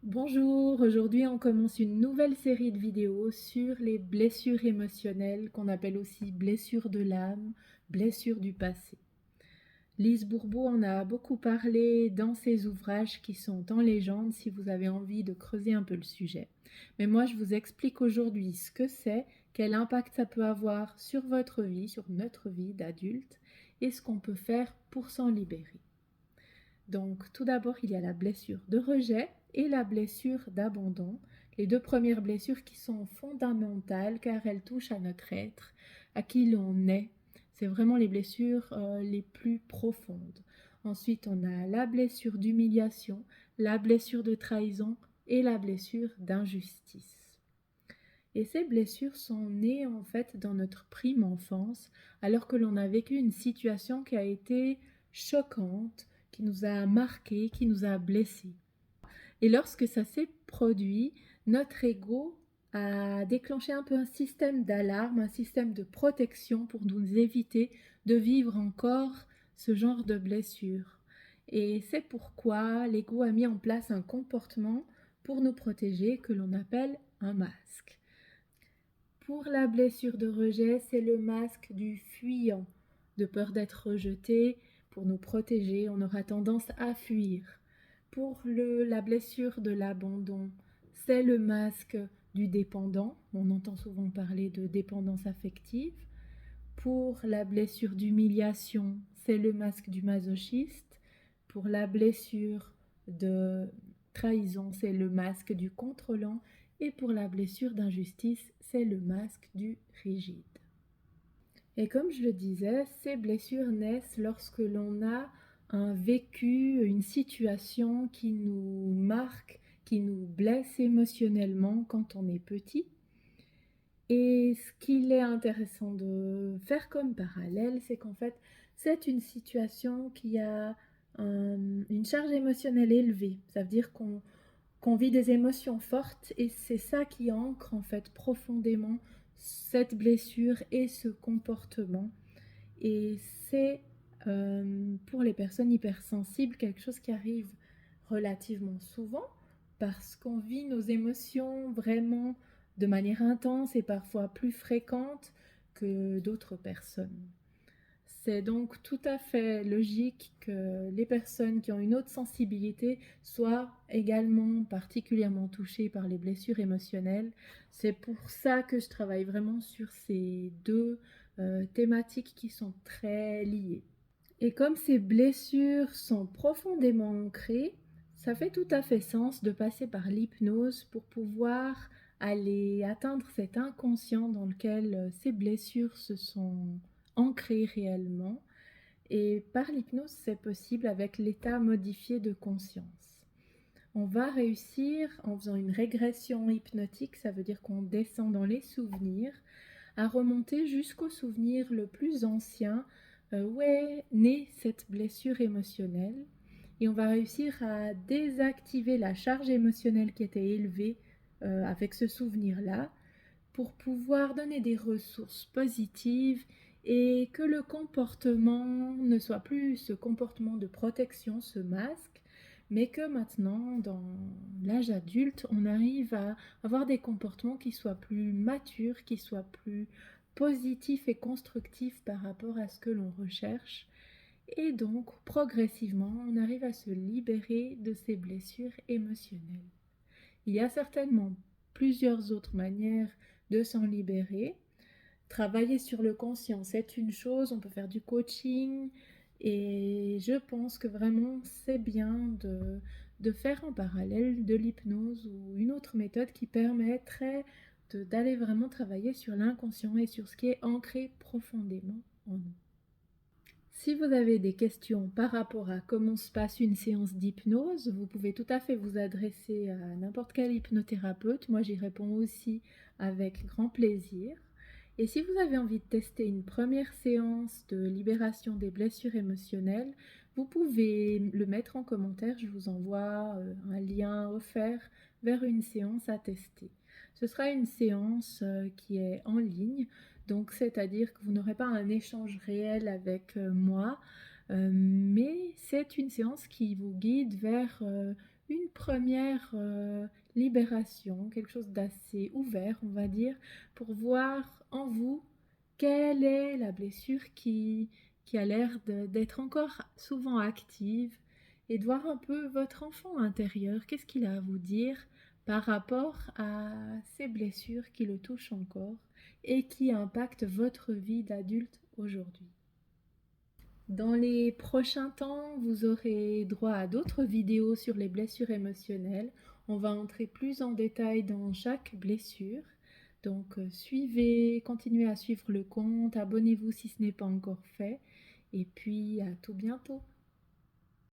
Bonjour, aujourd'hui on commence une nouvelle série de vidéos sur les blessures émotionnelles qu'on appelle aussi blessures de l'âme, blessures du passé. Lise Bourbeau en a beaucoup parlé dans ses ouvrages qui sont en légende si vous avez envie de creuser un peu le sujet. Mais moi je vous explique aujourd'hui ce que c'est, quel impact ça peut avoir sur votre vie, sur notre vie d'adulte et ce qu'on peut faire pour s'en libérer. Donc tout d'abord, il y a la blessure de rejet et la blessure d'abandon. Les deux premières blessures qui sont fondamentales car elles touchent à notre être, à qui l'on est. C'est vraiment les blessures les plus profondes. Ensuite, on a la blessure d'humiliation, la blessure de trahison et la blessure d'injustice. Et ces blessures sont nées en fait dans notre prime enfance, alors que l'on a vécu une situation qui a été choquante, qui nous a marqué, qui nous a blessés. Et lorsque ça s'est produit, notre ego a déclenché un peu un système d'alarme, un système de protection pour nous éviter de vivre encore ce genre de blessure. Et c'est pourquoi l'ego a mis en place un comportement pour nous protéger que l'on appelle un masque. Pour la blessure de rejet, c'est le masque du fuyant. De peur d'être rejeté, pour nous protéger, on aura tendance à fuir. Pour la blessure de l'abandon, c'est le masque du dépendant. On entend souvent parler de dépendance affective. Pour la blessure d'humiliation, c'est le masque du masochiste. Pour la blessure de trahison, c'est le masque du contrôlant. Et pour la blessure d'injustice, c'est le masque du rigide. Et comme je le disais, ces blessures naissent lorsque l'on a un vécu, une situation qui nous marque, qui nous blesse émotionnellement quand on est petit. Et ce qu'il est intéressant de faire comme parallèle, c'est qu'en fait, c'est une situation qui a une charge émotionnelle élevée. Ça veut dire qu'on vit des émotions fortes et c'est ça qui ancre en fait profondément cette blessure et ce comportement. Et c'est pour les personnes hypersensibles quelque chose qui arrive relativement souvent parce qu'on vit nos émotions vraiment de manière intense et parfois plus fréquente que d'autres personnes. C'est donc tout à fait logique que les personnes qui ont une haute sensibilité soient également particulièrement touchées par les blessures émotionnelles. C'est pour ça que je travaille vraiment sur ces deux thématiques qui sont très liées. Et comme ces blessures sont profondément ancrées, ça fait tout à fait sens de passer par l'hypnose pour pouvoir aller atteindre cet inconscient dans lequel ces blessures se sont ancrées réellement. Et par l'hypnose, c'est possible avec l'état modifié de conscience. On va réussir en faisant une régression hypnotique, ça veut dire qu'on descend dans les souvenirs, à remonter jusqu'au souvenir le plus ancien où est née cette blessure émotionnelle. Et on va réussir à désactiver la charge émotionnelle qui était élevée avec ce souvenir-là pour pouvoir donner des ressources positives et que le comportement ne soit plus ce comportement de protection, ce masque, mais que maintenant, dans l'âge adulte, on arrive à avoir des comportements qui soient plus matures, qui soient plus positifs et constructifs par rapport à ce que l'on recherche. Et donc, progressivement, on arrive à se libérer de ces blessures émotionnelles. Il y a certainement plusieurs autres manières de s'en libérer. Travailler sur le conscient, c'est une chose, on peut faire du coaching et je pense que vraiment c'est bien de faire en parallèle de l'hypnose ou une autre méthode qui permettrait d'aller vraiment travailler sur l'inconscient et sur ce qui est ancré profondément en nous. Si vous avez des questions par rapport à comment se passe une séance d'hypnose, vous pouvez tout à fait vous adresser à n'importe quel hypnothérapeute. Moi, j'y réponds aussi avec grand plaisir. Et si vous avez envie de tester une première séance de libération des blessures émotionnelles, vous pouvez le mettre en commentaire. Je vous envoie un lien offert vers une séance à tester. Ce sera une séance qui est en ligne. Donc, c'est-à-dire que vous n'aurez pas un échange réel avec moi, mais c'est une séance qui vous guide vers une première libération, quelque chose d'assez ouvert, on va dire, pour voir en vous quelle est la blessure qui a l'air d'être encore souvent active et de voir un peu votre enfant intérieur, qu'est-ce qu'il a à vous dire par rapport à ces blessures qui le touchent encore et qui impactent votre vie d'adulte aujourd'hui. Dans les prochains temps, vous aurez droit à d'autres vidéos sur les blessures émotionnelles. On va entrer plus en détail dans chaque blessure. Donc suivez, continuez à suivre le compte, abonnez-vous si ce n'est pas encore fait. Et puis à tout bientôt.